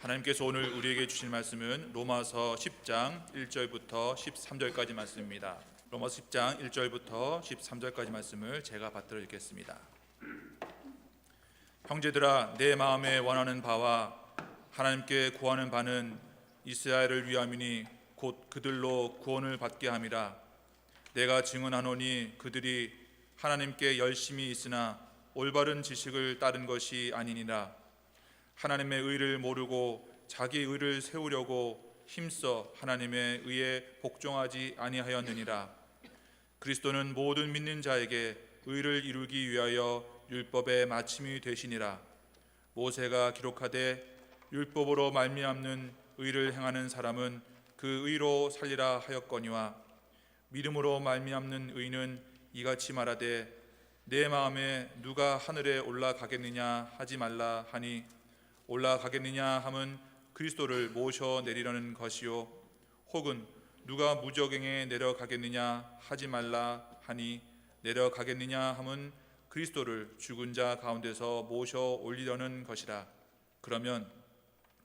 하나님께서 오늘 우리에게 주신 말씀은 로마서 10장 1절부터 13절까지 말씀입니다. 로마서 10장 1절부터 13절까지 말씀을 제가 받들어 읽겠습니다. 형제들아, 내 마음에 원하는 바와 하나님께 구하는 바는 이스라엘을 위함이니 곧 그들로 구원을 받게 함이라. 내가 증언하노니 그들이 하나님께 열심히 있으나 올바른 지식을 따른 것이 아니니라. 하나님의 의를 모르고 자기 의를 세우려고 힘써 하나님의 의에 복종하지 아니하였느니라. 그리스도는 모든 믿는 자에게 의를 이루기 위하여 율법의 마침이 되시니라. 모세가 기록하되 율법으로 말미암는 의를 행하는 사람은 그 의로 살리라 하였거니와, 믿음으로 말미암는 의는 이같이 말하되 내 마음에 누가 하늘에 올라가겠느냐 하지 말라 하니, 올라가겠느냐 함은 그리스도를 모셔 내리려는 것이요, 혹은 누가 무저갱에 내려가겠느냐 하지 말라 하니, 내려가겠느냐 함은 그리스도를 죽은 자 가운데서 모셔 올리려는 것이라. 그러면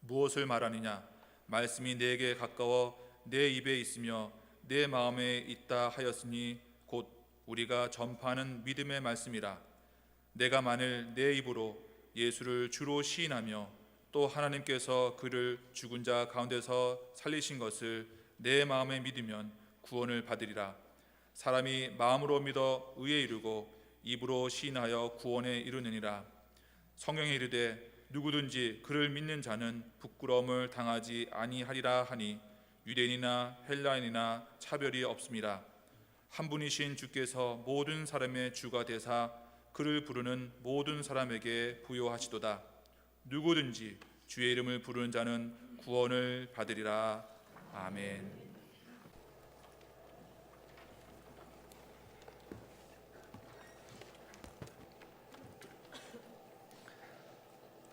무엇을 말하느냐? 말씀이 내게 가까워 내 입에 있으며 내 마음에 있다 하였으니 곧 우리가 전파하는 믿음의 말씀이라. 내가 만일 내 입으로 예수를 주로 시인하며 또 하나님께서 그를 죽은 자 가운데서 살리신 것을 내 마음에 믿으면 구원을 받으리라. 사람이 마음으로 믿어 의에 이르고 입으로 시인하여 구원에 이르느니라. 성경에 이르되 누구든지 그를 믿는 자는 부끄러움을 당하지 아니하리라 하니, 유대인이나 헬라인이나 차별이 없음이라. 한 분이신 주께서 모든 사람의 주가 되사 그를 부르는 모든 사람에게 부요하시도다. 누구든지 주의 이름을 부르는 자는 구원을 받으리라. 아멘.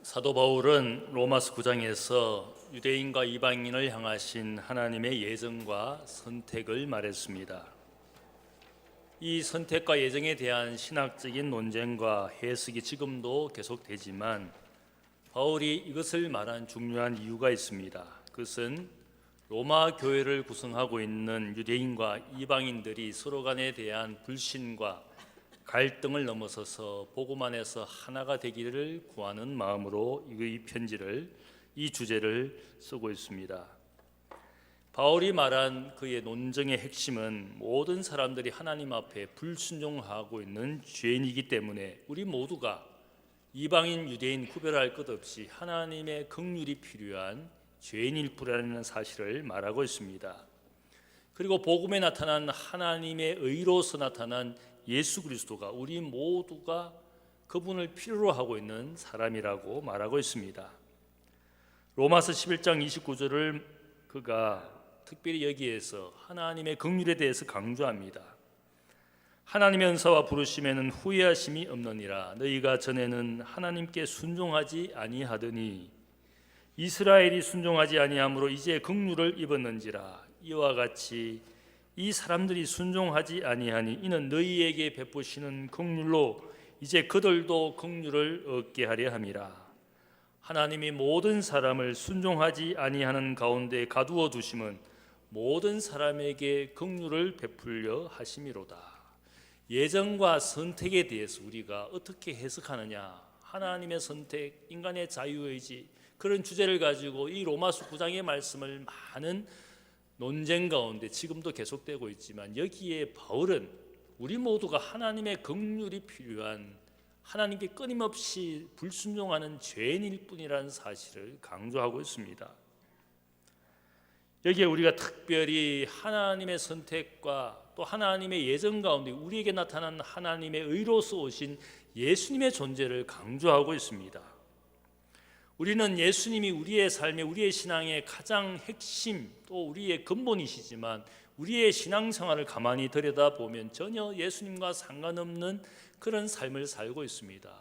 사도 바울은 로마서 9장에서 유대인과 이방인을 향하신 하나님의 예정과 선택을 말했습니다. 이 선택과 예정에 대한 신학적인 논쟁과 해석이 지금도 계속되지만, 바울이 이것을 말한 중요한 이유가 있습니다. 그것은 로마 교회를 구성하고 있는 유대인과 이방인들이 서로 간에 대한 불신과 갈등을 넘어서서 복음 안에서 하나가 되기를 구하는 마음으로 이 편지를, 이 주제를 쓰고 있습니다. 바울이 말한 그의 논쟁의 핵심은 모든 사람들이 하나님 앞에 불순종하고 있는 죄인이기 때문에 우리 모두가 이방인, 유대인 구별할 것 없이 하나님의 긍휼이 필요한 죄인일 뿐이라는 사실을 말하고 있습니다. 그리고 복음에 나타난 하나님의 의로서 나타난 예수 그리스도가 우리 모두가 그분을 필요로 하고 있는 사람이라고 말하고 있습니다. 로마서 11장 29절을 그가 특별히 여기에서 하나님의 긍휼에 대해서 강조합니다. 하나님의 은사와 부르심에는 후회하심이 없느니라. 너희가 전에는 하나님께 순종하지 아니하더니 이스라엘이 순종하지 아니함으로 이제 긍휼을 입었는지라. 이와 같이 이 사람들이 순종하지 아니하니 이는 너희에게 베푸시는 긍휼로 이제 그들도 긍휼을 얻게 하려 함이라. 하나님이 모든 사람을 순종하지 아니하는 가운데 가두어 두심은 모든 사람에게 긍휼을 베풀려 하심이로다. 예정과 선택에 대해서 우리가 어떻게 해석하느냐, 하나님의 선택, 인간의 자유의지, 그런 주제를 가지고 이 로마서 9장의 말씀을 많은 논쟁 가운데 지금도 계속되고 있지만, 여기에 바울은 우리 모두가 하나님의 긍휼이 필요한, 하나님께 끊임없이 불순종하는 죄인일 뿐이라는 사실을 강조하고 있습니다. 여기에 우리가 특별히 하나님의 선택과 또 하나님의 예정 가운데 우리에게 나타난 하나님의 의로서 오신 예수님의 존재를 강조하고 있습니다. 우리는 예수님이 우리의 삶의, 우리의 신앙의 가장 핵심, 또 우리의 근본이시지만 우리의 신앙생활을 가만히 들여다보면 전혀 예수님과 상관없는 그런 삶을 살고 있습니다.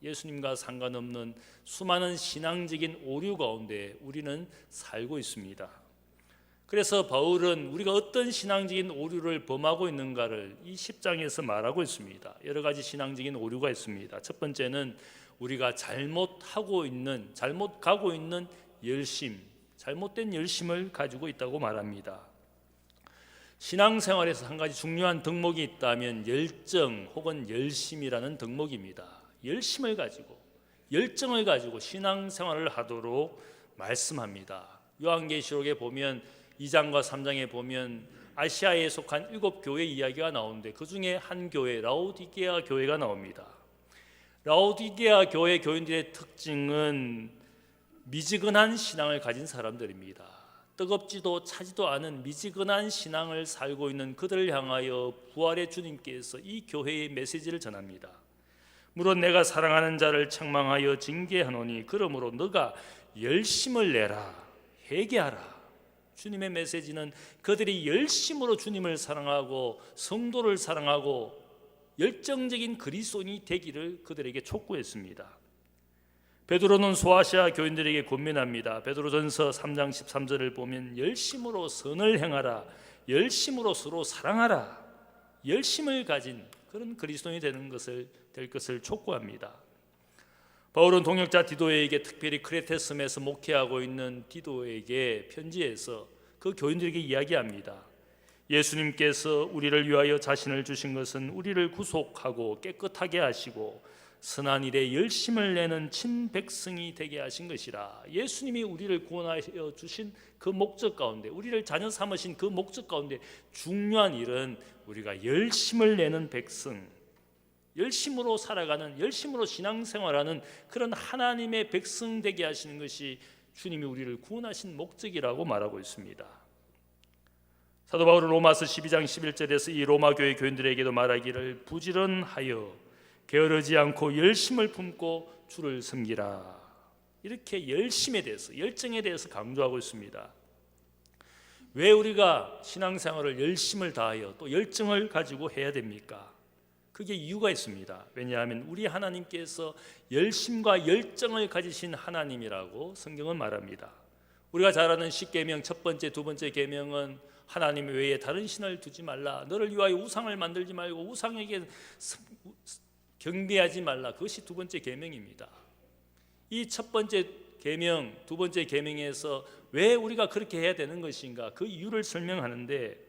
예수님과 상관없는 수많은 신앙적인 오류 가운데 우리는 살고 있습니다. 그래서 바울은 우리가 어떤 신앙적인 오류를 범하고 있는가를 이 10장에서 말하고 있습니다. 여러 가지 신앙적인 오류가 있습니다. 첫 번째는 우리가 잘못 가고 있는 열심, 잘못된 열심을 가지고 있다고 말합니다. 신앙생활에서 한 가지 중요한 덕목이 있다면 열정 혹은 열심이라는 덕목입니다. 열심을 가지고, 열정을 가지고 신앙생활을 하도록 말씀합니다. 요한계시록에 보면 2장과 3장에 보면 아시아에 속한 7교회 이야기가 나오는데 그 중에 한 교회, 라오디게아 교회가 나옵니다. 라오디게아 교회 교인들의 특징은 미지근한 신앙을 가진 사람들입니다. 뜨겁지도 차지도 않은 미지근한 신앙을 살고 있는 그들을 향하여 부활의 주님께서 이 교회의 메시지를 전합니다. 물론 내가 사랑하는 자를 책망하여 징계하노니 그러므로 너가 열심을 내라, 회개하라. 주님의 메시지는 그들이 열심으로 주님을 사랑하고 성도를 사랑하고 열정적인 그리스도인이 되기를 그들에게 촉구했습니다. 베드로는 소아시아 교인들에게 권면합니다. 베드로전서 3장 13절을 보면 열심으로 선을 행하라, 열심으로 서로 사랑하라. 열심을 가진 그런 그리스도인이 될 것을 촉구합니다. 바울은 동역자 디도에게, 특별히 크레테섬에서 목회하고 있는 디도에게 편지에서 그 교인들에게 이야기합니다. 예수님께서 우리를 위하여 자신을 주신 것은 우리를 구속하고 깨끗하게 하시고 선한 일에 열심을 내는 친백성이 되게 하신 것이라. 예수님이 우리를 구원하여 주신 그 목적 가운데, 우리를 자녀 삼으신 그 목적 가운데 중요한 일은 우리가 열심을 내는 백성, 열심으로 살아가는, 열심으로 신앙생활하는 그런 하나님의 백성 되게 하시는 것이 주님이 우리를 구원하신 목적이라고 말하고 있습니다. 사도 바울은 로마서 12장 11절에서 이 로마 교회 교인들에게도 말하기를 부지런하여 게으르지 않고 열심을 품고 주를 섬기라. 이렇게 열심에 대해서, 열정에 대해서 강조하고 있습니다. 왜 우리가 신앙생활을 열심을 다하여 또 열정을 가지고 해야 됩니까? 그게 이유가 있습니다. 왜냐하면 우리 하나님께서 열심과 열정을 가지신 하나님이라고 성경은 말합니다. 우리가 잘 아는 십계명 첫 번째, 두 번째 계명은 하나님 외에 다른 신을 두지 말라. 너를 위하여 우상을 만들지 말고 우상에게 경배하지 말라. 그것이 두 번째 계명입니다. 이 첫 번째 계명, 두 번째 계명에서 왜 우리가 그렇게 해야 되는 것인가? 그 이유를 설명하는데,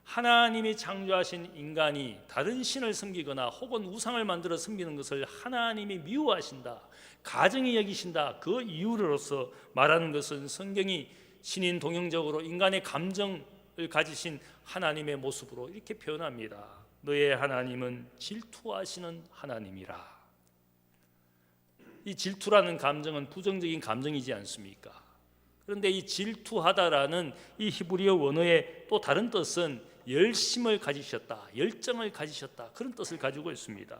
하나님이 창조하신 인간이 다른 신을 섬기거나 혹은 우상을 만들어 섬기는 것을 하나님이 미워하신다, 가증히 여기신다. 그 이유로서 말하는 것은 성경이 신인 동형적으로 인간의 감정을 가지신 하나님의 모습으로 이렇게 표현합니다. 너의 하나님은 질투하시는 하나님이라. 이 질투라는 감정은 부정적인 감정이지 않습니까? 그런데 이 질투하다라는 이 히브리어 원어의 또 다른 뜻은 열심을 가지셨다, 열정을 가지셨다, 그런 뜻을 가지고 있습니다.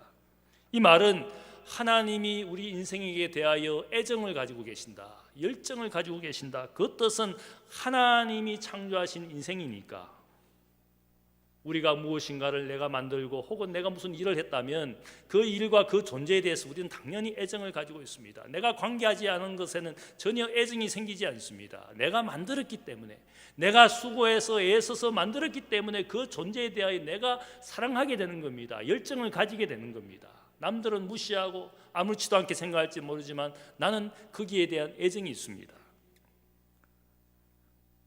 이 말은 하나님이 우리 인생에게 대하여 애정을 가지고 계신다, 열정을 가지고 계신다. 그 뜻은 하나님이 창조하신 인생이니까 우리가 무엇인가를 내가 만들고 혹은 내가 무슨 일을 했다면 그 일과 그 존재에 대해서 우리는 당연히 애정을 가지고 있습니다. 내가 관계하지 않은 것에는 전혀 애정이 생기지 않습니다. 내가 만들었기 때문에, 내가 수고해서 애써서 만들었기 때문에 그 존재에 대하여 내가 사랑하게 되는 겁니다. 열정을 가지게 되는 겁니다. 남들은 무시하고 아무렇지도 않게 생각할지 모르지만 나는 거기에 대한 애정이 있습니다.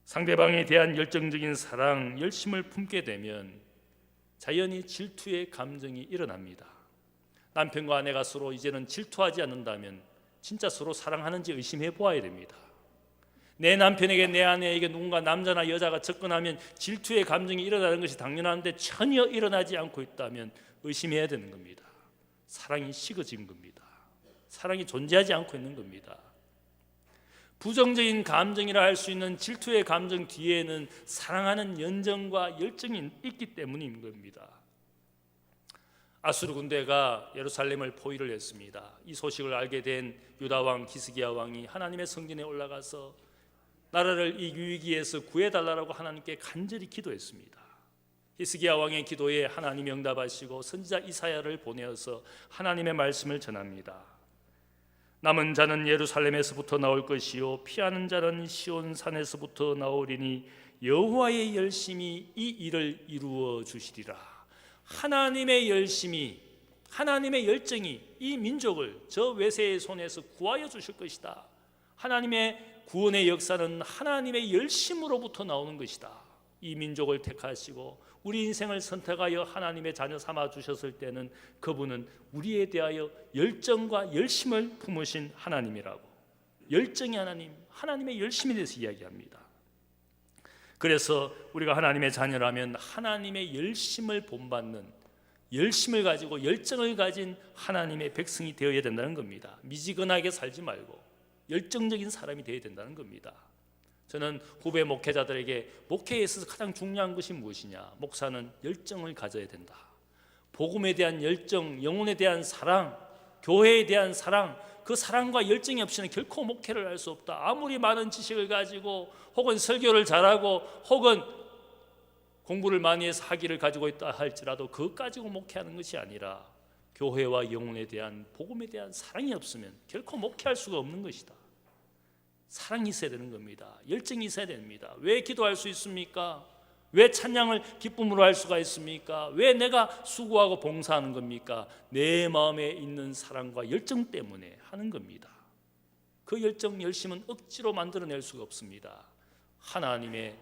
상대방에 대한 열정적인 사랑, 열심을 품게 되면 자연히 질투의 감정이 일어납니다. 남편과 아내가 서로 이제는 질투하지 않는다면 진짜 서로 사랑하는지 의심해 보아야 됩니다. 내 남편에게, 내 아내에게 누군가 남자나 여자가 접근하면 질투의 감정이 일어나는 것이 당연한데 전혀 일어나지 않고 있다면 의심해야 되는 겁니다. 사랑이 식어진 겁니다. 사랑이 존재하지 않고 있는 겁니다. 부정적인 감정이라 할 수 있는 질투의 감정 뒤에는 사랑하는 연정과 열정이 있기 때문인 겁니다. 아수르 군대가 예루살렘을 포위를 했습니다. 이 소식을 알게 된 유다 왕 히스기야 왕이 하나님의 성전에 올라가서 나라를 이 위기에서 구해달라고 하나님께 간절히 기도했습니다. 히스기야 왕의 기도에 하나님이 응답하시고 선지자 이사야를 보내어서 하나님의 말씀을 전합니다. 남은 자는 예루살렘에서부터 나올 것이요 피하는 자는 시온 산에서부터 나오리니 여호와의 열심이 이 일을 이루어 주시리라. 하나님의 열심이, 하나님의 열정이 이 민족을 저 외세의 손에서 구하여 주실 것이다. 하나님의 구원의 역사는 하나님의 열심으로부터 나오는 것이다. 이 민족을 택하시고 우리 인생을 선택하여 하나님의 자녀 삼아 주셨을 때는 그분은 우리에 대하여 열정과 열심을 품으신 하나님이라고. 열정의 하나님, 하나님의 열심에 대해서 이야기합니다. 그래서 우리가 하나님의 자녀라면 하나님의 열심을 본받는, 열심을 가지고 열정을 가진 하나님의 백성이 되어야 된다는 겁니다. 미지근하게 살지 말고 열정적인 사람이 되어야 된다는 겁니다. 저는 후배 목회자들에게 목회에 있어서 가장 중요한 것이 무엇이냐? 목사는 열정을 가져야 된다. 복음에 대한 열정, 영혼에 대한 사랑, 교회에 대한 사랑, 그 사랑과 열정이 없이는 결코 목회를 할 수 없다. 아무리 많은 지식을 가지고 혹은 설교를 잘하고 혹은 공부를 많이 해서 학위를 가지고 있다 할지라도 그것 가지고 목회하는 것이 아니라 교회와 영혼에 대한, 복음에 대한 사랑이 없으면 결코 목회할 수가 없는 것이다. 사랑이 있어야 되는 겁니다. 열정이 있어야 됩니다. 왜 기도할 수 있습니까? 왜 찬양을 기쁨으로 할 수가 있습니까? 왜 내가 수고하고 봉사하는 겁니까? 내 마음에 있는 사랑과 열정 때문에 하는 겁니다. 그 열정, 열심은 억지로 만들어낼 수가 없습니다. 하나님의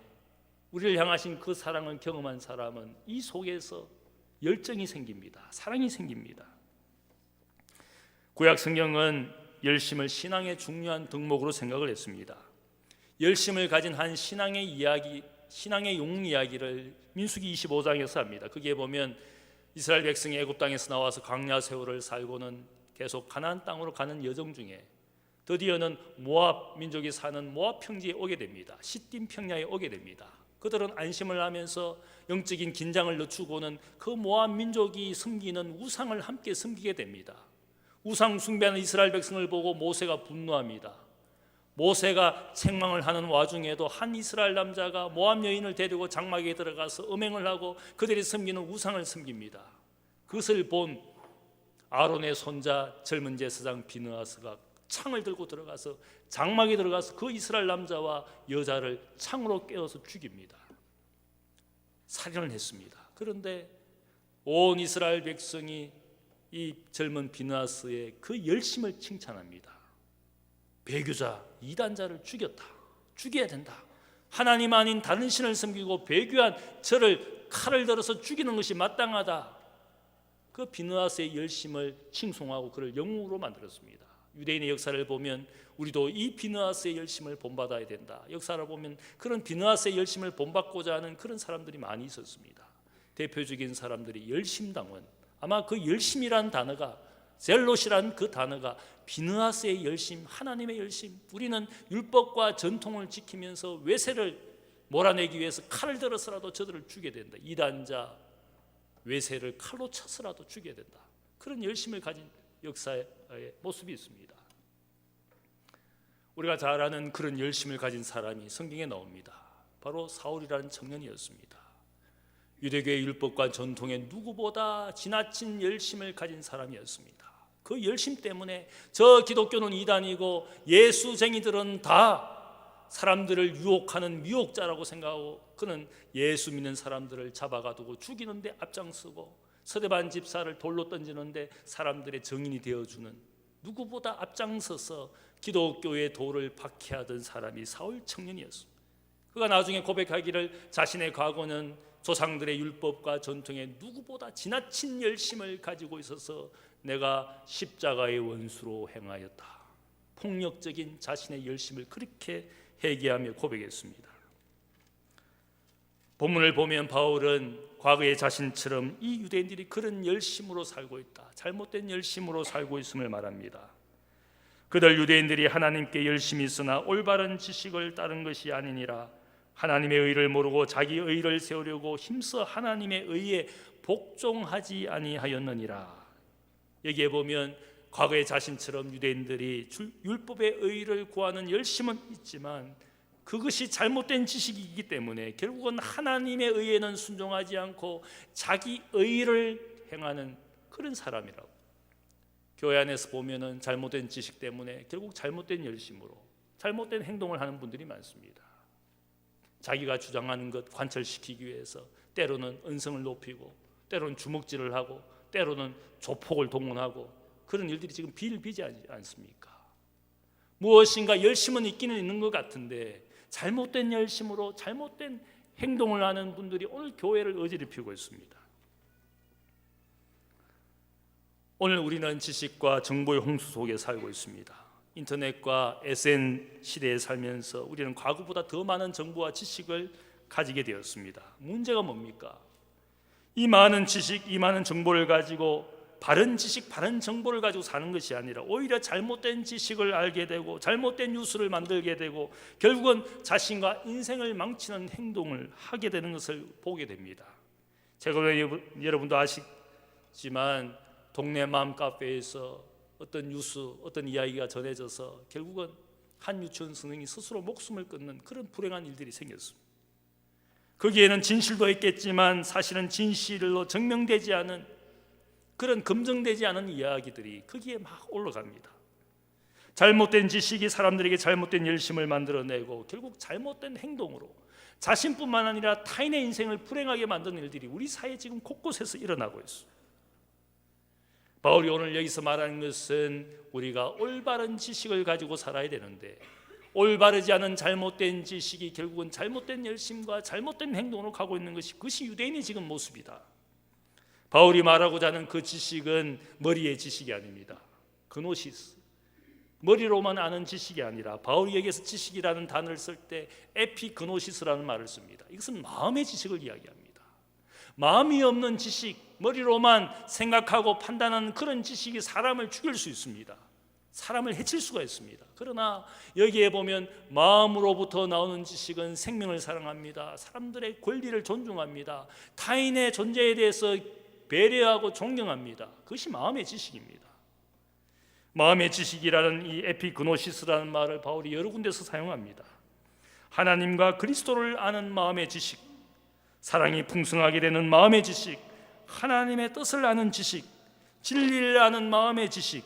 우리를 향하신 그 사랑을 경험한 사람은 이 속에서 열정이 생깁니다. 사랑이 생깁니다. 구약 성경은 열심을 신앙의 중요한 덕목으로 생각을 했습니다. 열심을 가진 한 신앙의 이야기, 신앙의 용 이야기를 민수기 25장에서 합니다. 거기에 보면 이스라엘 백성이 애굽 땅에서 나와서 광야 세월을 살고는 계속 가나안 땅으로 가는 여정 중에 드디어는 모압 민족이 사는 모압 평지에 오게 됩니다. 시딤 평야에 오게 됩니다. 그들은 안심을 하면서 영적인 긴장을 늦추고는 그 모압 민족이 섬기는 우상을 함께 섬기게 됩니다. 우상 숭배하는 이스라엘 백성을 보고 모세가 분노합니다. 모세가 책망을 하는 와중에도 한 이스라엘 남자가 모압 여인을 데리고 장막에 들어가서 음행을 하고 그들이 섬기는 우상을 섬깁니다. 그것을 본 아론의 손자 젊은 제사장 비느하스가 창을 들고 들어가서 장막에 들어가서 그 이스라엘 남자와 여자를 창으로 깨어서 죽입니다. 살인을 했습니다. 그런데 온 이스라엘 백성이 이 젊은 비느하스의 그 열심을 칭찬합니다. 배교자, 이단자를 죽였다. 죽여야 된다. 하나님 아닌 다른 신을 섬기고 배교한 저를 칼을 들어서 죽이는 것이 마땅하다. 그 비느하스의 열심을 칭송하고 그를 영웅으로 만들었습니다. 유대인의 역사를 보면 우리도 이 비느하스의 열심을 본받아야 된다. 역사를 보면 그런 비느하스의 열심을 본받고자 하는 그런 사람들이 많이 있었습니다. 대표적인 사람들이 열심당원, 아마 그 열심이란 단어가, 젤롯이란 그 단어가 비느하스의 열심, 하나님의 열심. 우리는 율법과 전통을 지키면서 외세를 몰아내기 위해서 칼을 들어서라도 저들을 죽여야 된다. 이단자, 외세를 칼로 쳐서라도 죽여야 된다. 그런 열심을 가진 역사의 모습이 있습니다. 우리가 잘 아는 그런 열심을 가진 사람이 성경에 나옵니다. 바로 사울이라는 청년이었습니다. 유대교의 율법과 전통에 누구보다 지나친 열심을 가진 사람이었습니다. 그 열심 때문에 저 기독교는 이단이고 예수쟁이들은 다 사람들을 유혹하는 미혹자라고 생각하고 그는 예수 믿는 사람들을 잡아가두고 죽이는데 앞장서고 서대반 집사를 돌로 던지는데 사람들의 증인이 되어주는, 누구보다 앞장서서 기독교의 도를 박해하던 사람이 사울 청년이었습니다. 그가 나중에 고백하기를 자신의 과거는 조상들의 율법과 전통에 누구보다 지나친 열심을 가지고 있어서 내가 십자가의 원수로 행하였다. 폭력적인 자신의 열심을 그렇게 회개하며 고백했습니다. 본문을 보면 바울은 과거의 자신처럼 이 유대인들이 그런 열심으로 살고 있다, 잘못된 열심으로 살고 있음을 말합니다. 그들 유대인들이 하나님께 열심히 있으나 올바른 지식을 따른 것이 아니니라. 하나님의 의를 모르고 자기 의를 세우려고 힘써 하나님의 의에 복종하지 아니하였느니라. 여기에 보면 과거의 자신처럼 유대인들이 율법의 의를 구하는 열심은 있지만 그것이 잘못된 지식이기 때문에 결국은 하나님의 의에는 순종하지 않고 자기 의를 행하는 그런 사람이라고. 교회 안에서 보면은 잘못된 지식 때문에 결국 잘못된 열심으로 잘못된 행동을 하는 분들이 많습니다. 자기가 주장하는 것 관철시키기 위해서 때로는 언성을 높이고 때로는 주먹질을 하고 때로는 조폭을 동원하고 그런 일들이 지금 비일비재하지 않습니까? 무엇인가 열심은 있기는 있는 것 같은데 잘못된 열심으로 잘못된 행동을 하는 분들이 오늘 교회를 어지럽히고 있습니다. 오늘 우리는 지식과 정보의 홍수 속에 살고 있습니다. 인터넷과 SN 시대에 살면서 우리는 과거보다 더 많은 정보와 지식을 가지게 되었습니다. 문제가 뭡니까? 이 많은 지식, 이 많은 정보를 가지고 바른 지식, 바른 정보를 가지고 사는 것이 아니라 오히려 잘못된 지식을 알게 되고 잘못된 뉴스를 만들게 되고 결국은 자신과 인생을 망치는 행동을 하게 되는 것을 보게 됩니다. 최근에 여러분도 아시지만 동네 맘카페에서 어떤 뉴스, 어떤 이야기가 전해져서 결국은 한 유치원 선생이 스스로 목숨을 끊는 그런 불행한 일들이 생겼습니다. 거기에는 진실도 있겠지만 사실은 진실로 증명되지 않은 그런 검증되지 않은 이야기들이 거기에 막 올라갑니다. 잘못된 지식이 사람들에게 잘못된 열심을 만들어내고 결국 잘못된 행동으로 자신뿐만 아니라 타인의 인생을 불행하게 만드는 일들이 우리 사회에 지금 곳곳에서 일어나고 있습니다. 바울이 오늘 여기서 말하는 것은 우리가 올바른 지식을 가지고 살아야 되는데 올바르지 않은 잘못된 지식이 결국은 잘못된 열심과 잘못된 행동으로 가고 있는 것이 그것이 유대인의 지금 모습이다. 바울이 말하고자 하는 그 지식은 머리의 지식이 아닙니다. 그노시스, 머리로만 아는 지식이 아니라 바울이 여기서 지식이라는 단어를 쓸 때 에피그노시스라는 말을 씁니다. 이것은 마음의 지식을 이야기합니다. 마음이 없는 지식, 머리로만 생각하고 판단하는 그런 지식이 사람을 죽일 수 있습니다. 사람을 해칠 수가 있습니다. 그러나 여기에 보면 마음으로부터 나오는 지식은 생명을 사랑합니다. 사람들의 권리를 존중합니다. 타인의 존재에 대해서 배려하고 존경합니다. 그것이 마음의 지식입니다. 마음의 지식이라는 이 에피그노시스라는 말을 바울이 여러 군데서 사용합니다. 하나님과 그리스도를 아는 마음의 지식, 사랑이 풍성하게 되는 마음의 지식, 하나님의 뜻을 아는 지식, 진리를 아는 마음의 지식,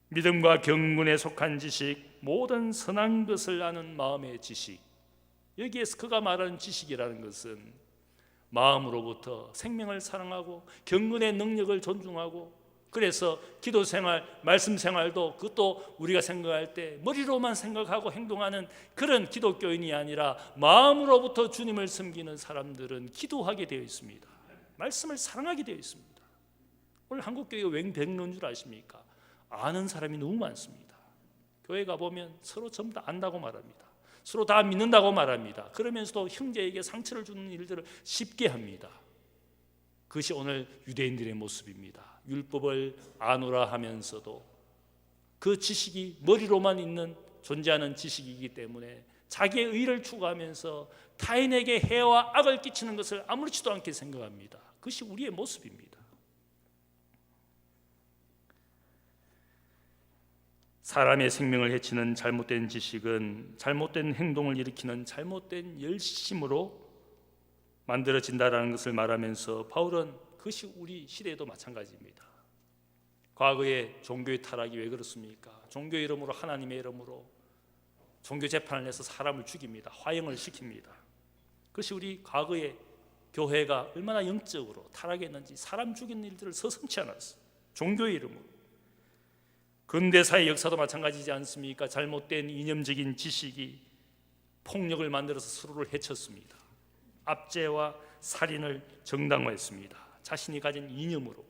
믿음과 경건에 속한 지식, 모든 선한 것을 아는 마음의 지식. 여기에서 그가 말하는 지식이라는 것은 마음으로부터 생명을 사랑하고 경건의 능력을 존중하고 그래서 기도 생활, 말씀 생활도 그것도 우리가 생각할 때 머리로만 생각하고 행동하는 그런 기독교인이 아니라 마음으로부터 주님을 섬기는 사람들은 기도하게 되어 있습니다. 말씀을 사랑하게 되어 있습니다. 오늘 한국교회가 왜 백런 줄 아십니까? 아는 사람이 너무 많습니다. 교회 가보면 서로 전부 다 안다고 말합니다. 서로 다 믿는다고 말합니다. 그러면서도 형제에게 상처를 주는 일들을 쉽게 합니다. 그것이 오늘 유대인들의 모습입니다. 율법을 아노라 하면서도 그 지식이 머리로만 있는 존재하는 지식이기 때문에 자기의 의를 추구하면서 타인에게 해와 악을 끼치는 것을 아무렇지도 않게 생각합니다. 그것이 우리의 모습입니다. 사람의 생명을 해치는 잘못된 지식은 잘못된 행동을 일으키는 잘못된 열심으로 만들어진다라는 것을 말하면서 바울은 그것이 우리 시대에도 마찬가지입니다. 과거에 종교의 타락이 왜 그렇습니까? 종교의 이름으로 하나님의 이름으로 종교 재판을 내서 사람을 죽입니다. 화형을 시킵니다. 그것이 우리 과거의 교회가 얼마나 영적으로 타락했는지 사람 죽이는 일들을 서슴지 않았어요. 종교의 이름으로. 근대사의 역사도 마찬가지지 않습니까? 잘못된 이념적인 지식이 폭력을 만들어서 서로를 해쳤습니다. 압제와 살인을 정당화했습니다. 자신이 가진 이념으로.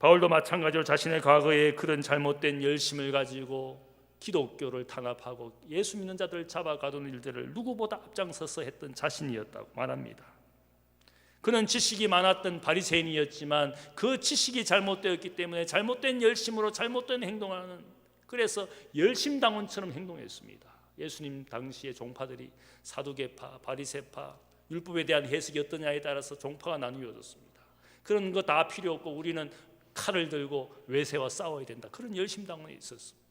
바울도 마찬가지로 자신의 과거에 그런 잘못된 열심을 가지고 기독교를 탄압하고 예수 믿는 자들을 잡아가던 일들을 누구보다 앞장서서 했던 자신이었다고 말합니다. 그는 지식이 많았던 바리새인이었지만 그 지식이 잘못되었기 때문에 잘못된 열심으로 잘못된 행동하는, 그래서 열심당원처럼 행동했습니다. 예수님 당시의 종파들이 사두개파, 바리새파, 율법에 대한 해석이 어떠냐에 따라서 종파가 나누어졌습니다. 그런 거 다 필요 없고 우리는 칼을 들고 외세와 싸워야 된다. 그런 열심당원이 있었습니다.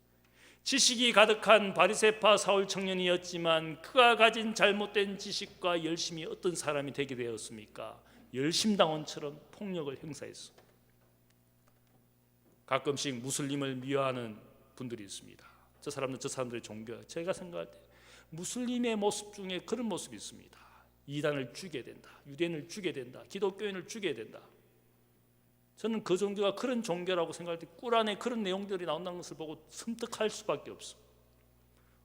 지식이 가득한 바리새파 사울 청년이었지만 그가 가진 잘못된 지식과 열심이 어떤 사람이 되게 되었습니까? 열심당원처럼 폭력을 행사했습니다. 가끔씩 무슬림을 미워하는 분들이 있습니다. 저 사람들의 종교야. 제가 생각할 때 무슬림의 모습 중에 그런 모습이 있습니다. 이단을 죽여야 된다. 유대인을 죽여야 된다. 기독교인을 죽여야 된다. 저는 그 종교가 그런 종교라고 생각할 때 꿀 안에 그런 내용들이 나온다는 것을 보고 섬뜩할 수밖에 없어.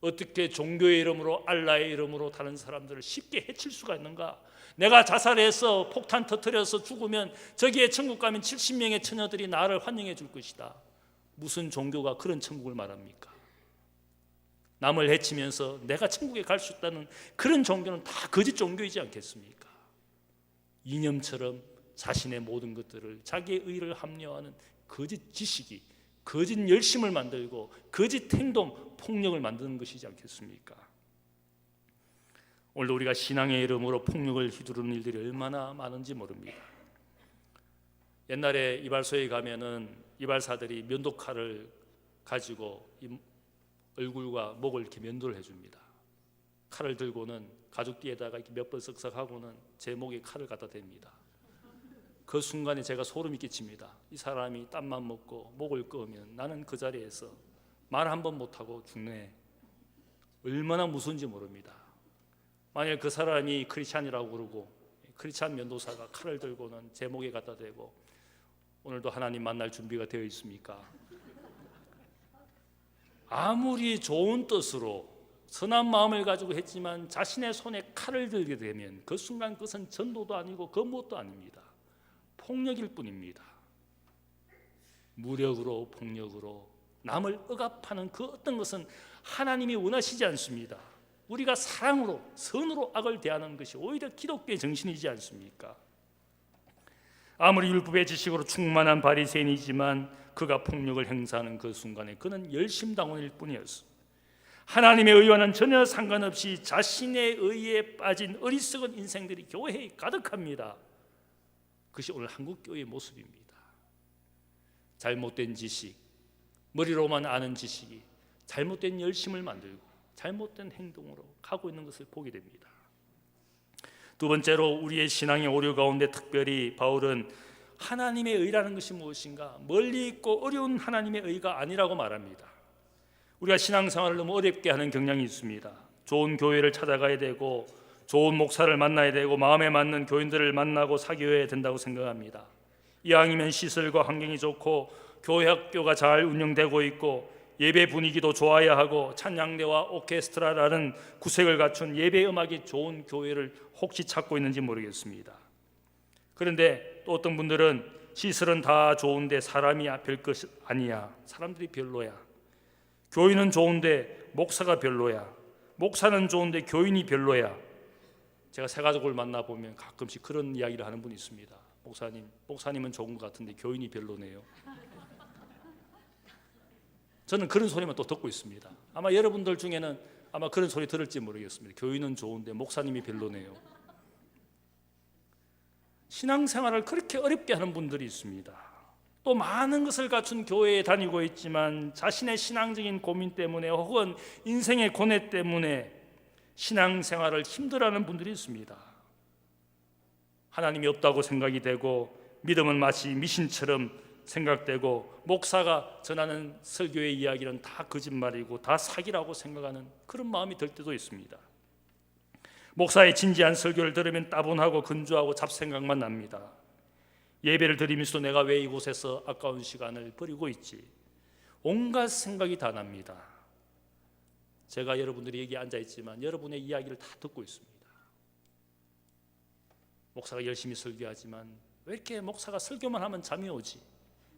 어떻게 종교의 이름으로, 알라의 이름으로 다른 사람들을 쉽게 해칠 수가 있는가? 내가 자살해서 폭탄 터뜨려서 죽으면 저기에 천국 가면 70명의 처녀들이 나를 환영해 줄 것이다. 무슨 종교가 그런 천국을 말합니까? 남을 해치면서 내가 천국에 갈 수 있다는 그런 종교는 다 거짓 종교이지 않겠습니까? 이념처럼 자신의 모든 것들을, 자기의 의를 합리화하는 거짓 지식이 거짓 열심을 만들고 거짓 행동, 폭력을 만드는 것이지 않겠습니까? 오늘도 우리가 신앙의 이름으로 폭력을 휘두르는 일들이 얼마나 많은지 모릅니다. 옛날에 이발소에 가면은 이발사들이 면도칼을 가지고 얼굴과 목을 이렇게 면도를 해줍니다. 칼을 들고는 가죽띠에다가 이렇게 몇 번 쓱싹 하고는 제 목에 칼을 갖다 댑니다. 그 순간에 제가 소름이 끼칩니다. 이 사람이 땀만 먹고 목을 끄면 나는 그 자리에서 말 한 번 못하고 죽네. 얼마나 무서운지 모릅니다. 만약 그 사람이 크리스찬이라고 그러고 크리스찬 면도사가 칼을 들고는 제 목에 갖다 대고 오늘도 하나님 만날 준비가 되어 있습니까? 아무리 좋은 뜻으로 선한 마음을 가지고 했지만 자신의 손에 칼을 들게 되면 그 순간 그것은 전도도 아니고 그 무엇도 아닙니다. 폭력일 뿐입니다. 무력으로, 폭력으로 남을 억압하는 그 어떤 것은 하나님이 원하시지 않습니다. 우리가 사랑으로, 선으로 악을 대하는 것이 오히려 기독교의 정신이지 않습니까? 아무리 율법의 지식으로 충만한 바리새인이지만 그가 폭력을 행사하는 그 순간에 그는 열심당원일 뿐이었어. 하나님의 의와는 전혀 상관없이 자신의 의에 빠진 어리석은 인생들이 교회에 가득합니다. 그것이 오늘 한국교회의 모습입니다. 잘못된 지식, 머리로만 아는 지식이 잘못된 열심을 만들고 잘못된 행동으로 가고 있는 것을 보게 됩니다. 두 번째로 우리의 신앙의 오류 가운데 특별히 바울은 하나님의 의라는 것이 무엇인가? 멀리 있고 어려운 하나님의 의가 아니라고 말합니다. 우리가 신앙생활을 너무 어렵게 하는 경향이 있습니다. 좋은 교회를 찾아가야 되고 좋은 목사를 만나야 되고 마음에 맞는 교인들을 만나고 사귀어야 된다고 생각합니다. 이왕이면 시설과 환경이 좋고 교회 학교가 잘 운영되고 있고 예배 분위기도 좋아야 하고 찬양대와 오케스트라라는 구색을 갖춘 예배 음악이 좋은 교회를 혹시 찾고 있는지 모르겠습니다. 그런데 또 어떤 분들은 시설은 다 좋은데 사람이 별것 아니야. 사람들이 별로야. 교인은 좋은데 목사가 별로야. 목사는 좋은데 교인이 별로야. 제가 새가족을 만나보면 가끔씩 그런 이야기를 하는 분이 있습니다. 목사님은 좋은 것 같은데 교인이 별로네요. 저는 그런 소리만 또 듣고 있습니다. 아마 여러분들 중에는 아마 그런 소리 들을지 모르겠습니다. 교인은 좋은데 목사님이 별로네요. 신앙생활을 그렇게 어렵게 하는 분들이 있습니다. 또 많은 것을 갖춘 교회에 다니고 있지만 자신의 신앙적인 고민 때문에 혹은 인생의 고뇌 때문에 신앙생활을 힘들어하는 분들이 있습니다. 하나님이 없다고 생각이 되고 믿음은 마치 미신처럼 생각되고 목사가 전하는 설교의 이야기는 다 거짓말이고 다 사기라고 생각하는 그런 마음이 들 때도 있습니다. 목사의 진지한 설교를 들으면 따분하고 건조하고 잡생각만 납니다. 예배를 드리면서도 내가 왜 이곳에서 아까운 시간을 버리고 있지? 온갖 생각이 다 납니다. 제가 여러분들이 여기 앉아 있지만 여러분의 이야기를 다 듣고 있습니다. 목사가 열심히 설교하지만 왜 이렇게 목사가 설교만 하면 잠이 오지?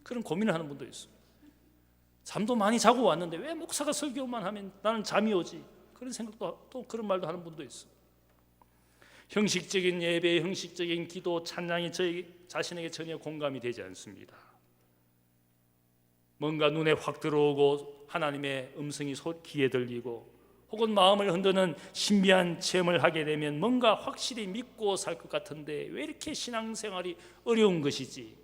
그런 고민을 하는 분도 있습니다. 잠도 많이 자고 왔는데 왜 목사가 설교만 하면 나는 잠이 오지? 그런 생각도 또 그런 말도 하는 분도 있습니다. 형식적인 예배, 형식적인 기도, 찬양이 저희 자신에게 전혀 공감이 되지 않습니다. 뭔가 눈에 확 들어오고 하나님의 음성이 귀에 들리고 혹은 마음을 흔드는 신비한 체험을 하게 되면 뭔가 확실히 믿고 살 것 같은데 왜 이렇게 신앙생활이 어려운 것이지?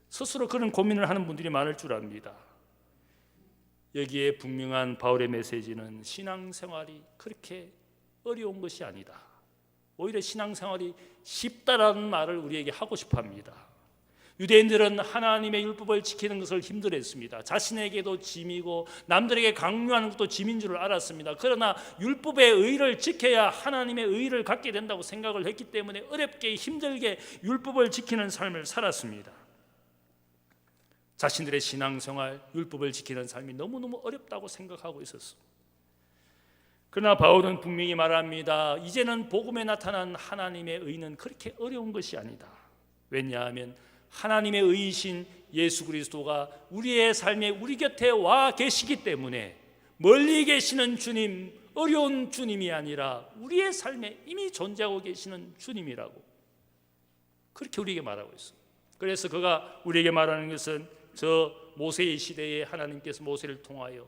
스스로 그런 고민을 하는 분들이 많을 줄 압니다. 여기에 분명한 바울의 메시지는 신앙생활이 그렇게 어려운 것이 아니다. 오히려 신앙생활이 쉽다라는 말을 우리에게 하고 싶어합니다. 유대인들은 하나님의 율법을 지키는 것을 힘들어했습니다. 자신에게도 짐이고 남들에게 강요하는 것도 짐인 줄 알았습니다. 그러나 율법의 의를 지켜야 하나님의 의를 갖게 된다고 생각을 했기 때문에 어렵게 힘들게 율법을 지키는 삶을 살았습니다. 자신들의 신앙생활, 율법을 지키는 삶이 너무너무 어렵다고 생각하고 있었어. 그러나 바울은 분명히 말합니다. 이제는 복음에 나타난 하나님의 의는 그렇게 어려운 것이 아니다. 왜냐하면 하나님의 의이신 예수 그리스도가 우리의 삶에 우리 곁에 와 계시기 때문에 멀리 계시는 주님, 어려운 주님이 아니라 우리의 삶에 이미 존재하고 계시는 주님이라고 그렇게 우리에게 말하고 있습니다. 그래서 그가 우리에게 말하는 것은 저 모세의 시대에 하나님께서 모세를 통하여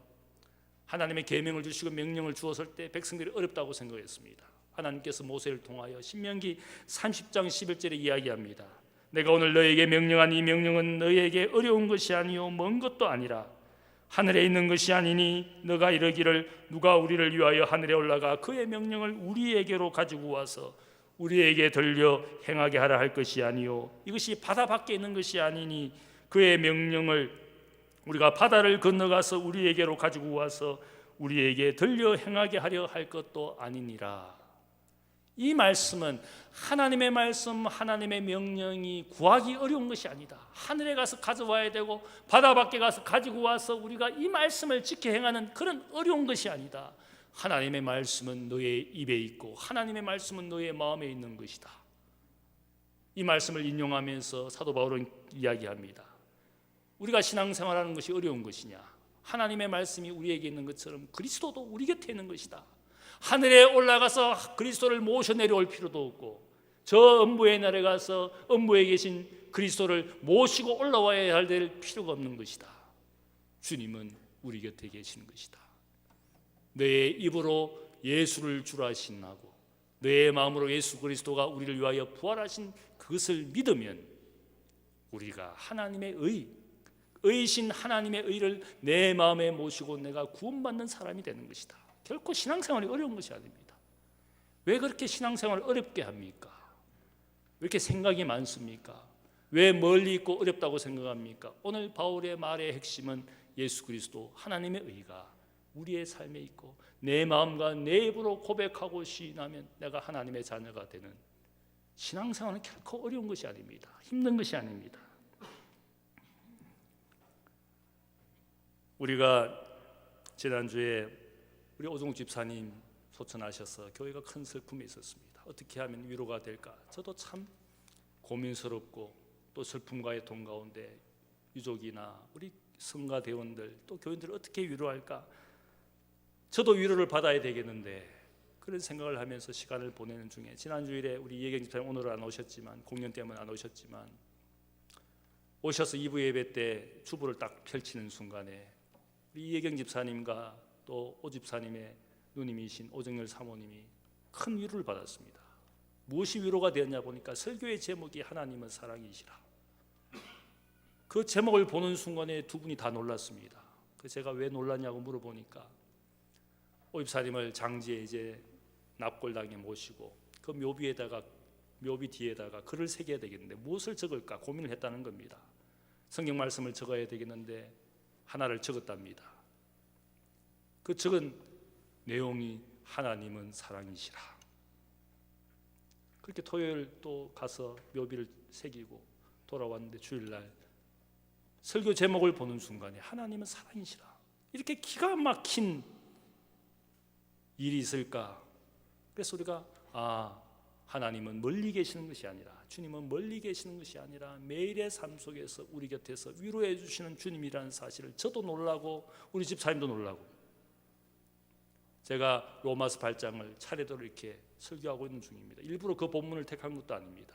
하나님의 계명을 주시고 명령을 주었을 때 백성들이 어렵다고 생각했습니다. 하나님께서 모세를 통하여 신명기 30장 11절에 이야기합니다. 내가 오늘 너에게 명령한 이 명령은 너에게 어려운 것이 아니요 먼 것도 아니라 하늘에 있는 것이 아니니 너가 이르기를 누가 우리를 위하여 하늘에 올라가 그의 명령을 우리에게로 가지고 와서 우리에게 들려 행하게 하라 할 것이 아니요 이것이 바다 밖에 있는 것이 아니니 그의 명령을 우리가 바다를 건너가서 우리에게로 가지고 와서 우리에게 들려 행하게 하려 할 것도 아니니라. 이 말씀은 하나님의 말씀, 하나님의 명령이 구하기 어려운 것이 아니다. 하늘에 가서 가져와야 되고 바다 밖에 가서 가지고 와서 우리가 이 말씀을 지켜 행하는 그런 어려운 것이 아니다. 하나님의 말씀은 너의 입에 있고 하나님의 말씀은 너의 마음에 있는 것이다. 이 말씀을 인용하면서 사도 바울은 이야기합니다. 우리가 신앙생활하는 것이 어려운 것이냐? 하나님의 말씀이 우리에게 있는 것처럼 그리스도도 우리 곁에 있는 것이다. 하늘에 올라가서 그리스도를 모셔 내려올 필요도 없고 저 음부의 날에 가서 음부에 계신 그리스도를 모시고 올라와야 될 필요가 없는 것이다. 주님은 우리 곁에 계시는 것이다. 너의 입으로 예수를 주라 신하고 너의 마음으로 예수 그리스도가 우리를 위하여 부활하신 그것을 믿으면 우리가 하나님의 의이신 하나님의 의를 내 마음에 모시고 내가 구원받는 사람이 되는 것이다. 결코 신앙생활이 어려운 것이 아닙니다. 왜 그렇게 신앙생활을 어렵게 합니까? 왜 이렇게 생각이 많습니까? 왜 멀리 있고 어렵다고 생각합니까? 오늘 바울의 말의 핵심은 예수 그리스도 하나님의 의가 우리의 삶에 있고 내 마음과 내 입으로 고백하고 시인하면 내가 하나님의 자녀가 되는 신앙생활은 결코 어려운 것이 아닙니다. 힘든 것이 아닙니다. 우리가 지난주에 우리 오종욱 집사님 소천하셔서 교회가 큰 슬픔이 있었습니다. 어떻게 하면 위로가 될까? 저도 참 고민스럽고 또 슬픔과의 동 가운데 유족이나 우리 성가 대원들 또 교인들을 어떻게 위로할까? 저도 위로를 받아야 되겠는데 그런 생각을 하면서 시간을 보내는 중에 지난주일에 우리 이혜경 집사님 오늘은 안 오셨지만 공연 때문에 안 오셨지만 오셔서 2부 예배 때 주보를 딱 펼치는 순간에 우리 이혜경 집사님과 또 오 집사님의 누님이신 오정열 사모님이 큰 위로를 받았습니다. 무엇이 위로가 되었냐 보니까 설교의 제목이 하나님은 사랑이시라. 그 제목을 보는 순간에 두 분이 다 놀랐습니다. 그 제가 왜 놀랐냐고 물어보니까 오 집사님을 장지에 이제 납골당에 모시고 그 묘비 뒤에다가 글을 새겨야 되겠는데 무엇을 적을까 고민을 했다는 겁니다. 성경 말씀을 적어야 되겠는데 하나를 적었답니다. 그 적은 내용이 하나님은 사랑이시라. 그렇게 토요일 또 가서 묘비를 새기고 돌아왔는데 주일날 설교 제목을 보는 순간에 하나님은 사랑이시라. 이렇게 기가 막힌 일이 있을까? 그래서 우리가 하나님은 멀리 계시는 것이 아니라 주님은 멀리 계시는 것이 아니라 매일의 삶 속에서 우리 곁에서 위로해 주시는 주님이라는 사실을 저도 놀라고 우리 집사님도 놀라고 제가 로마서 8장을 차례대로 이렇게 설교하고 있는 중입니다. 일부러 그 본문을 택한 것도 아닙니다.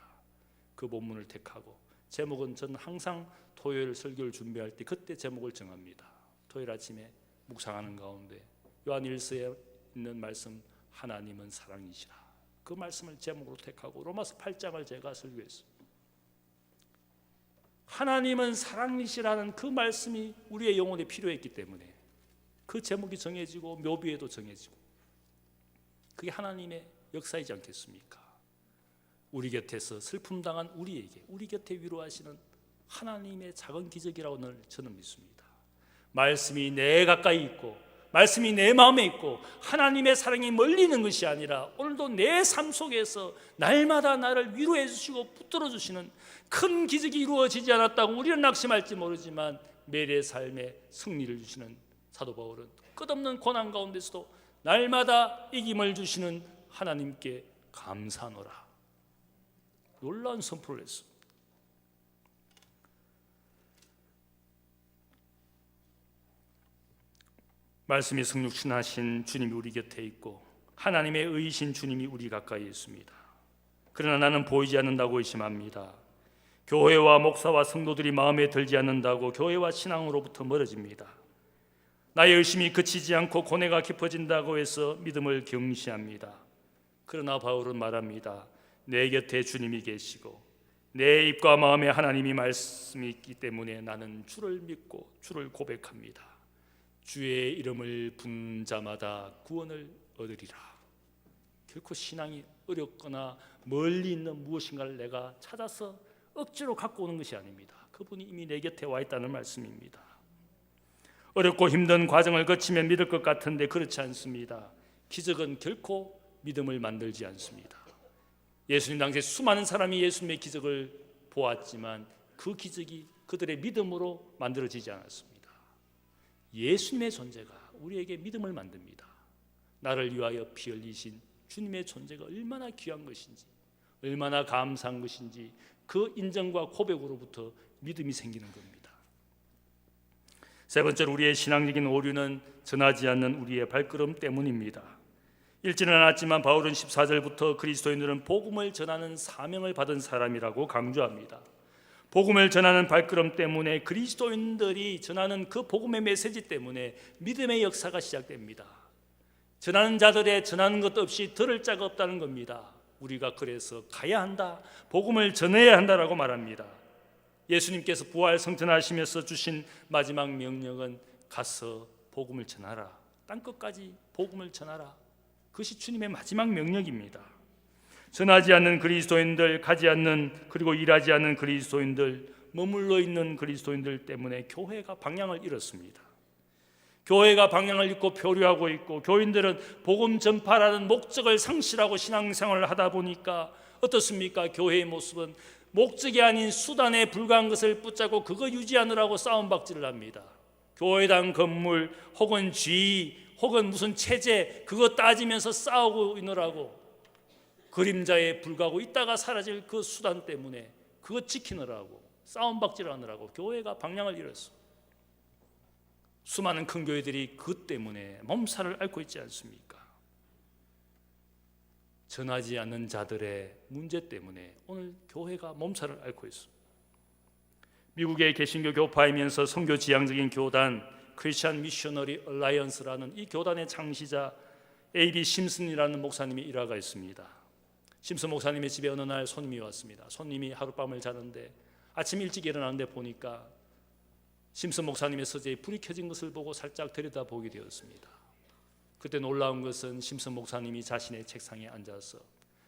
그 본문을 택하고 제목은 저는 항상 토요일 설교를 준비할 때 그때 제목을 정합니다. 토요일 아침에 묵상하는 가운데 요한 1서에 있는 말씀 하나님은 사랑이시라. 그 말씀을 제목으로 택하고 로마서 8장을 제가 설교했습니다. 하나님은 사랑이시라는 그 말씀이 우리의 영혼에 필요했기 때문에 그 제목이 정해지고 묘비에도 정해지고 그게 하나님의 역사이지 않겠습니까? 우리 곁에서 슬픔 당한 우리에게 우리 곁에 위로하시는 하나님의 작은 기적이라고 저는 믿습니다. 말씀이 내 가까이 있고 말씀이 내 마음에 있고 하나님의 사랑이 멀리 있는 것이 아니라 오늘도 내 삶 속에서 날마다 나를 위로해 주시고 붙들어 주시는 큰 기적이 이루어지지 않았다고 우리는 낙심할지 모르지만 매일의 삶에 승리를 주시는 사도 바울은 끝없는 고난 가운데서도 날마다 이김을 주시는 하나님께 감사하노라. 놀라운 선포를 했습니다. 말씀이 성육신하신 주님이 우리 곁에 있고 하나님의 의이신 주님이 우리 가까이 있습니다. 그러나 나는 보이지 않는다고 의심합니다. 교회와 목사와 성도들이 마음에 들지 않는다고 교회와 신앙으로부터 멀어집니다. 나의 의심이 그치지 않고 고뇌가 깊어진다고 해서 믿음을 경시합니다. 그러나 바울은 말합니다. 내 곁에 주님이 계시고 내 입과 마음에 하나님이 말씀이 있기 때문에 나는 주를 믿고 주를 고백합니다. 주의 이름을 부르는 자마다 구원을 얻으리라. 결코 신앙이 어렵거나 멀리 있는 무엇인가를 내가 찾아서 억지로 갖고 오는 것이 아닙니다. 그분이 이미 내 곁에 와 있다는 말씀입니다. 어렵고 힘든 과정을 거치면 믿을 것 같은데 그렇지 않습니다. 기적은 결코 믿음을 만들지 않습니다. 예수님 당시에 수많은 사람이 예수님의 기적을 보았지만 그 기적이 그들의 믿음으로 만들어지지 않았습니다. 예수님의 존재가 우리에게 믿음을 만듭니다. 나를 위하여 피 흘리신 주님의 존재가 얼마나 귀한 것인지, 얼마나 감사한 것인지 그 인정과 고백으로부터 믿음이 생기는 겁니다. 세 번째로 우리의 신앙적인 오류는 전하지 않는 우리의 발걸음 때문입니다. 읽지는 않았지만 바울은 14절부터 그리스도인들은 복음을 전하는 사명을 받은 사람이라고 강조합니다. 복음을 전하는 발걸음 때문에 그리스도인들이 전하는 그 복음의 메시지 때문에 믿음의 역사가 시작됩니다. 전하는 자들의 전하는 것 없이 들을 자가 없다는 겁니다. 우리가 그래서 가야 한다, 복음을 전해야 한다라고 말합니다. 예수님께서 부활 성천하시면서 주신 마지막 명령은 가서 복음을 전하라, 땅끝까지 복음을 전하라. 그것이 주님의 마지막 명령입니다. 전하지 않는 그리스도인들, 가지 않는 그리고 일하지 않는 그리스도인들, 머물러 있는 그리스도인들 때문에 교회가 방향을 잃었습니다. 교회가 방향을 잃고 표류하고 있고 교인들은 복음 전파라는 목적을 상실하고 신앙생활을 하다 보니까 어떻습니까? 교회의 모습은 목적이 아닌 수단에 불과한 것을 붙잡고 그거 유지하느라고 싸움박질을 합니다. 교회당 건물 혹은 지위 혹은 무슨 체제 그거 따지면서 싸우고 있느라고 그림자에 불과하고 있다가 사라질 그 수단 때문에 그거 지키느라고 싸움박질하느라고 교회가 방향을 잃었어. 수많은 큰 교회들이 그 때문에 몸살을 앓고 있지 않습니까? 전하지 않는 자들의 문제 때문에 오늘 교회가 몸살을 앓고 있습니다. 미국의 개신교 교파이면서 선교 지향적인 교단 크리스천 미셔너리 얼라이언스라는 이 교단의 창시자 A.B. 심슨이라는 목사님이 일화가 있습니다. 심슨 목사님의 집에 어느 날 손님이 왔습니다. 손님이 하룻밤을 자는데 아침 일찍 일어나는데 보니까 심슨 목사님의 서재에 불이 켜진 것을 보고 살짝 들여다보게 되었습니다. 그때 놀라운 것은 심슨 목사님이 자신의 책상에 앉아서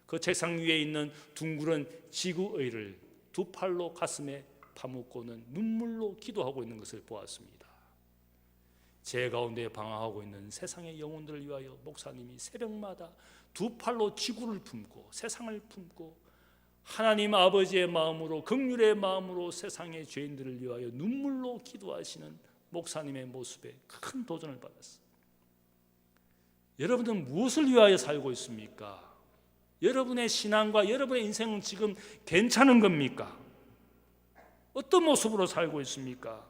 그 책상 위에 있는 둥그런 지구의를 두 팔로 가슴에 파묻고는 눈물로 기도하고 있는 것을 보았습니다. 제 가운데 방황하고 있는 세상의 영혼들을 위하여 목사님이 새벽마다 두 팔로 지구를 품고 세상을 품고 하나님 아버지의 마음으로 긍휼의 마음으로 세상의 죄인들을 위하여 눈물로 기도하시는 목사님의 모습에 큰 도전을 받았습니다. 여러분은 무엇을 위하여 살고 있습니까? 여러분의 신앙과 여러분의 인생은 지금 괜찮은 겁니까? 어떤 모습으로 살고 있습니까?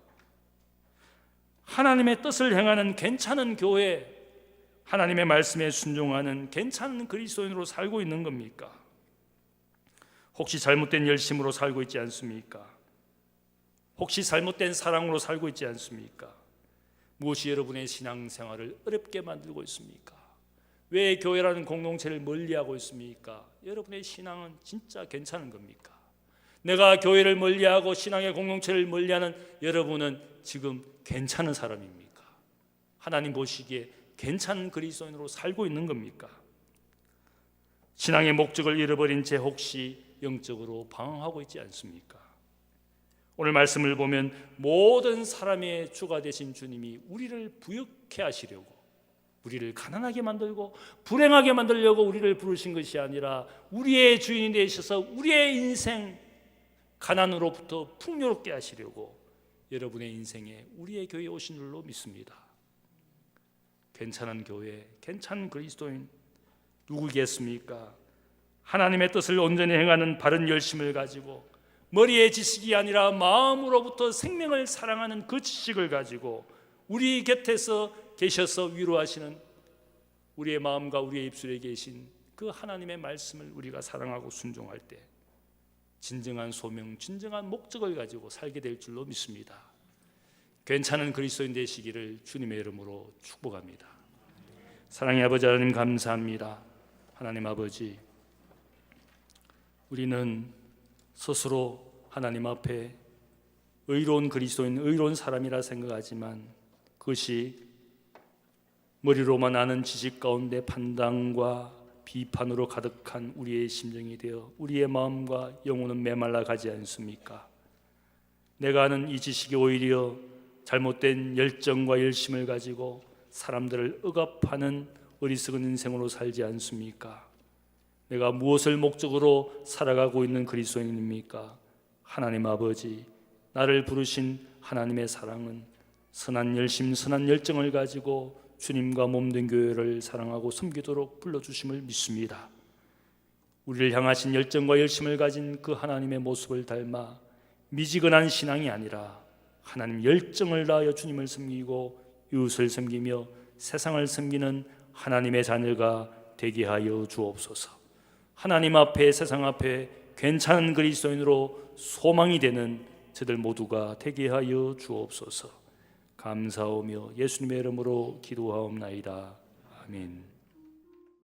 하나님의 뜻을 행하는 괜찮은 교회, 하나님의 말씀에 순종하는 괜찮은 그리스도인으로 살고 있는 겁니까? 혹시 잘못된 열심으로 살고 있지 않습니까? 혹시 잘못된 사랑으로 살고 있지 않습니까? 무엇이 여러분의 신앙생활을 어렵게 만들고 있습니까? 왜 교회라는 공동체를 멀리하고 있습니까? 여러분의 신앙은 진짜 괜찮은 겁니까? 내가 교회를 멀리하고 신앙의 공동체를 멀리하는 여러분은 지금 괜찮은 사람입니까? 하나님 보시기에 괜찮은 그리스도인으로 살고 있는 겁니까? 신앙의 목적을 잃어버린 채 혹시 영적으로 방황하고 있지 않습니까? 오늘 말씀을 보면 모든 사람의 주가 되신 주님이 우리를 부욕해 하시려고 우리를 가난하게 만들고 불행하게 만들려고 우리를 부르신 것이 아니라 우리의 주인이 되셔서 우리의 인생 가난으로부터 풍요롭게 하시려고 여러분의 인생에 우리의 교회에 오신 줄로 믿습니다. 괜찮은 교회, 괜찮은 그리스도인 누구겠습니까? 하나님의 뜻을 온전히 행하는 바른 열심을 가지고 머리의 지식이 아니라 마음으로부터 생명을 사랑하는 그 지식을 가지고 우리 곁에서 계셔서 위로하시는 우리의 마음과 우리의 입술에 계신 그 하나님의 말씀을 우리가 사랑하고 순종할 때 진정한 소명, 진정한 목적을 가지고 살게 될 줄로 믿습니다. 괜찮은 그리스도인 되시기를 주님의 이름으로 축복합니다. 사랑의 아버지 하나님 감사합니다. 하나님 아버지, 우리는 스스로 하나님 앞에 의로운 그리스도인, 의로운 사람이라 생각하지만 그것이 머리로만 아는 지식 가운데 판단과 비판으로 가득한 우리의 심정이 되어 우리의 마음과 영혼은 메말라 가지 않습니까? 내가 아는 이 지식이 오히려 잘못된 열정과 열심을 가지고 사람들을 억압하는 어리석은 인생으로 살지 않습니까? 내가 무엇을 목적으로 살아가고 있는 그리스도인입니까? 하나님 아버지, 나를 부르신 하나님의 사랑은 선한 열심, 선한 열정을 가지고 주님과 몸된 교회를 사랑하고 섬기도록 불러주심을 믿습니다. 우리를 향하신 열정과 열심을 가진 그 하나님의 모습을 닮아 미지근한 신앙이 아니라 하나님 열정을 다하여 주님을 섬기고 이웃을 섬기며 세상을 섬기는 하나님의 자녀가 되게 하여 주옵소서. 하나님 앞에, 세상 앞에 괜찮은 그리스도인으로 소망이 되는 저들 모두가 되게 하여 주옵소서. 감사하며 예수님의 이름으로 기도하옵나이다. 아멘.